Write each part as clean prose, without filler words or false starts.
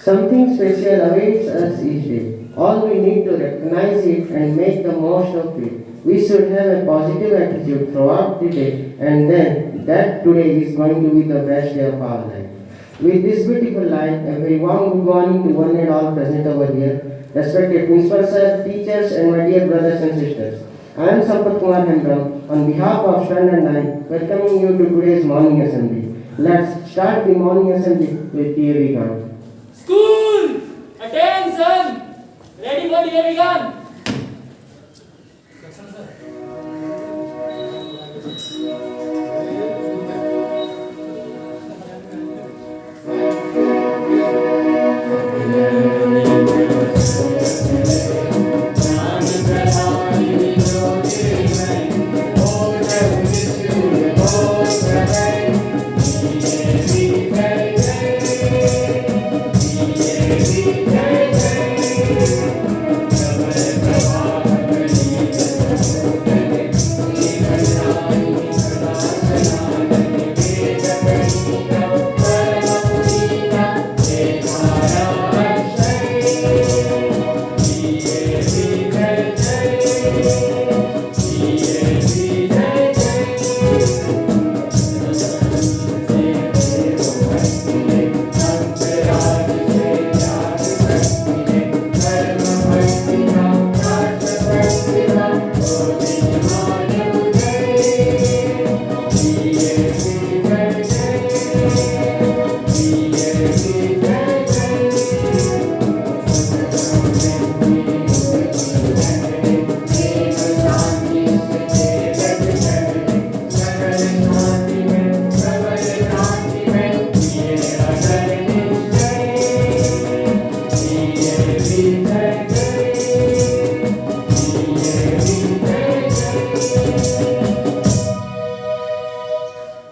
Something special awaits us each day. All we need to recognize it and make the most of it. We should have a positive attitude throughout the day, and then that today is going to be the best day of our life. With this beautiful light, a very warm good morning to one and all present over here, respected principal sir, teachers, and my dear brothers and sisters. I am Sampath Kumar Hendram, on behalf of Standard 9, welcoming you to today's morning assembly. Let's start the morning assembly with DAV gun. School! Attention! Ready for DAV gun!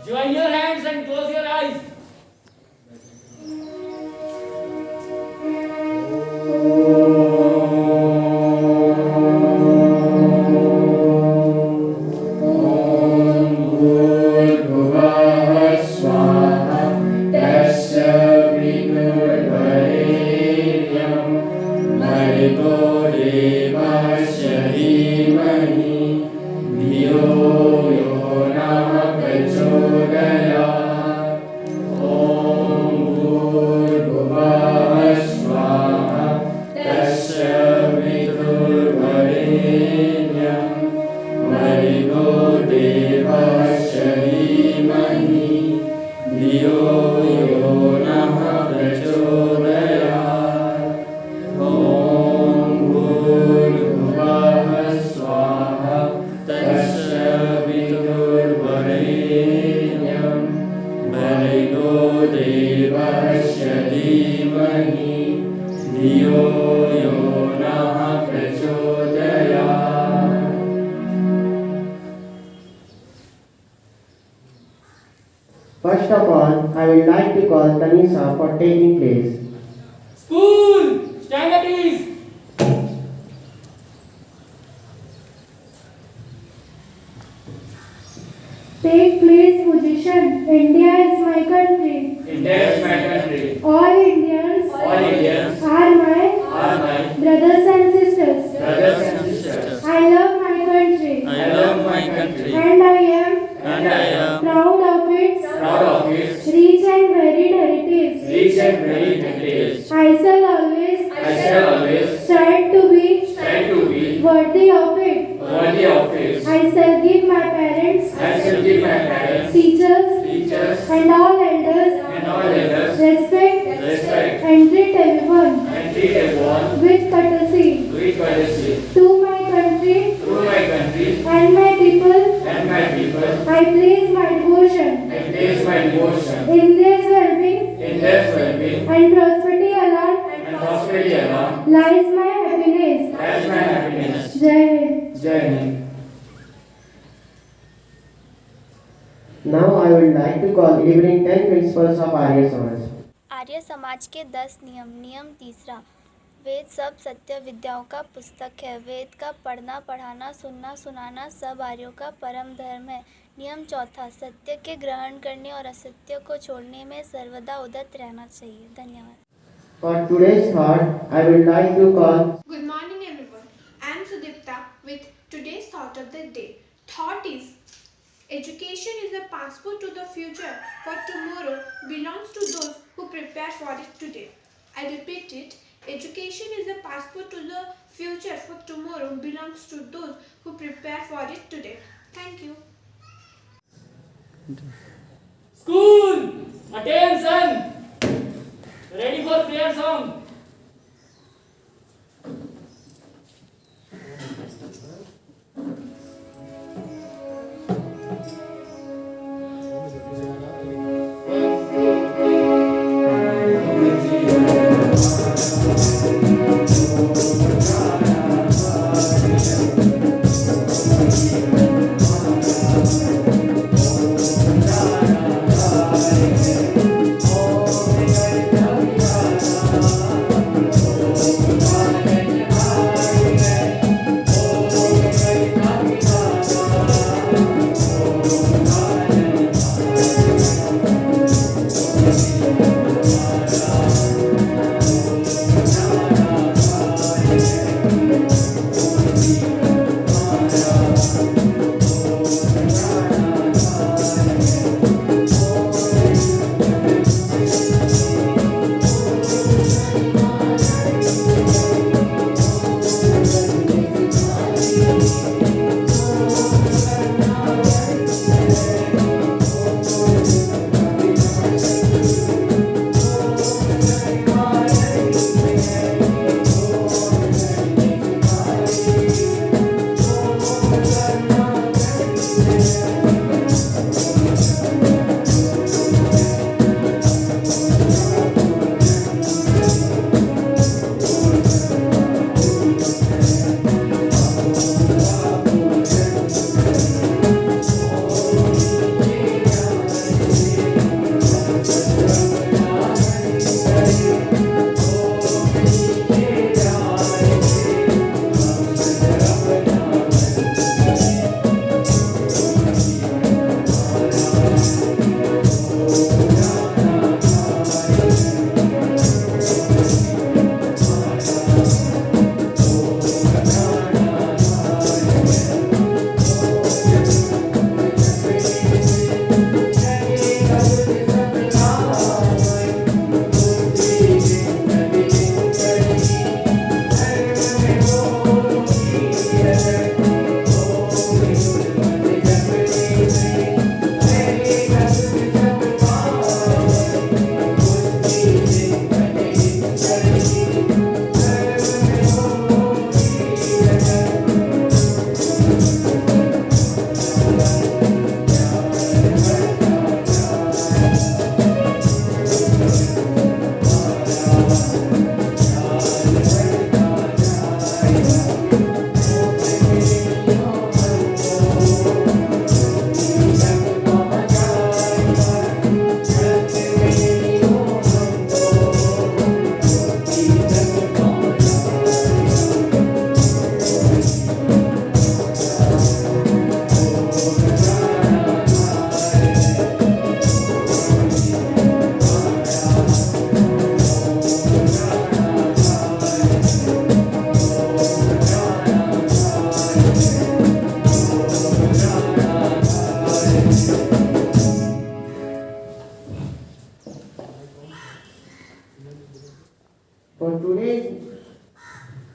Join your hands and close your eyes. First of all, I would like to call Tensa for taking place. School! Stand at ease! Take place position. India is my country. India is my country. All Indians are my brothers and sisters. I love my country. And I am proud of its rich and varied heritage. I shall always strive to be worthy of it. I shall give my parents, teachers, and all elders respect and treat everyone with courtesy. To my country and my people, I place my devotion. In their well-being and prosperity alone lies my happiness. Jai Hind. Now I would like to call evening 10 principles of Arya Samaj. Arya Samaj के 10 नियम। नियम तीसरा, वेद सब सत्य विद्याओं का पुस्तक है। वेद का पढ़ना, पढ़ाना, सुनना, सुनाना सब आर्यों का परम धर्म है। नियम चौथा, सत्य के ग्रहण करने और असत्य को छोड़ने में सर्वदा उद्यत रहना चाहिए। धन्यवाद। For today's thought, I would like to call. Good morning everyone. I am Sudipta with today's thought of the day. Thought is, education is a passport to the future, for tomorrow belongs to those who prepare for it today. I repeat it, education is a passport to the future, for tomorrow belongs to those who prepare for it today. Thank you. School, attention. Ready for prayer song.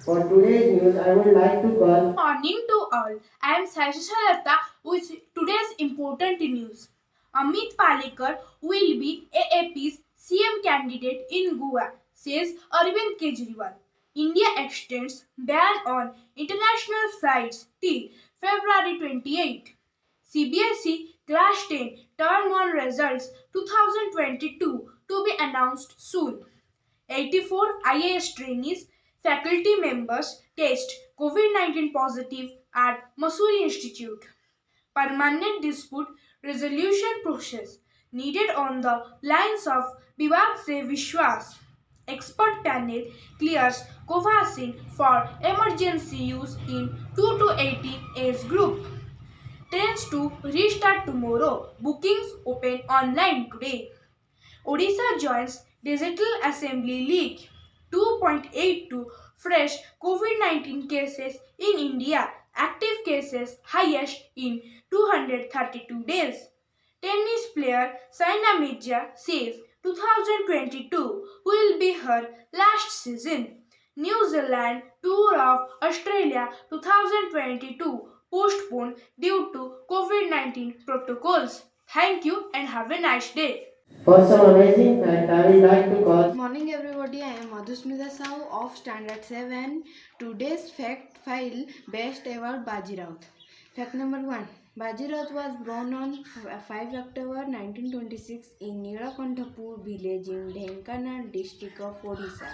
For today's news, I would like to call. Good morning to all. I am Saisha Latta with today's important news. Amit Palekar will be AAP's CM candidate in Goa, says Arvind Kejriwal. India extends ban on international flights till February 28. CBSE Class 10 Term 1 results 2022 to be announced soon. 84 IAS trainees, faculty members test COVID-19 positive at Mussoorie Institute. Permanent dispute resolution process needed on the lines of Vivad Se Vishwas. Expert panel clears Covaxin for emergency use in 2 to 80 age group. Trains to restart tomorrow. Bookings open online today. Odisha joins Digital Assembly League. 2.82 fresh COVID-19 cases in India. Active cases highest in 232 days. Tennis player Saina Mirza says 2022 will be her last season. New Zealand tour of Australia 2022 postponed due to COVID-19 protocols. Thank you and have a nice day. For some amazing fact, I would like to call. Good morning everybody, I am Madhusmita Sahu of Standard 7. Today's fact file best ever Baji Raut. Fact number 1. Baji Raut was born on 5 October 1926 in Nilakantapur village in Dhenkanal district of Odisha.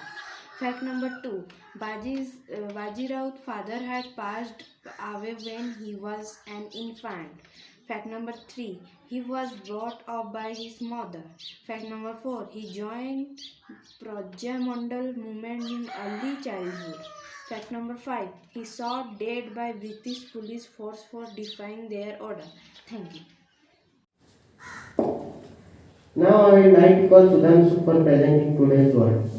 Fact number 2. Baji Raut's father had passed away when he was an infant. Fact number 3. He was brought up by his mother. Fact number 4. He joined Prajya Mandal movement in early childhood. Fact number 5. He shot dead by British police force for defying their order. Thank you. Now I would like to call Sudhanshu for presenting today's word.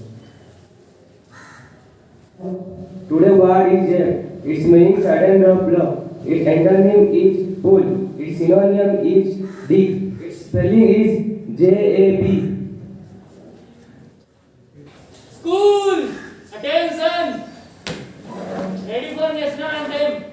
Today word is jam. Its meaning sudden drop blow. Its antonym is pull. Its synonym is dig. Its spelling is JAB. School! Attention! Ready for national anthem.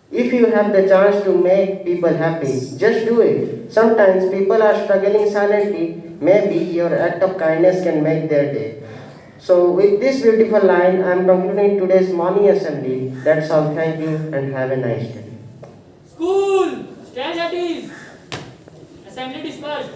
If you have the chance to make people happy, just do it. Sometimes people are struggling silently. Maybe your act of kindness can make their day. So with this beautiful line, I am concluding today's morning assembly. That's all. Thank you and have a nice day. School! Stand at ease. Assembly dispersed.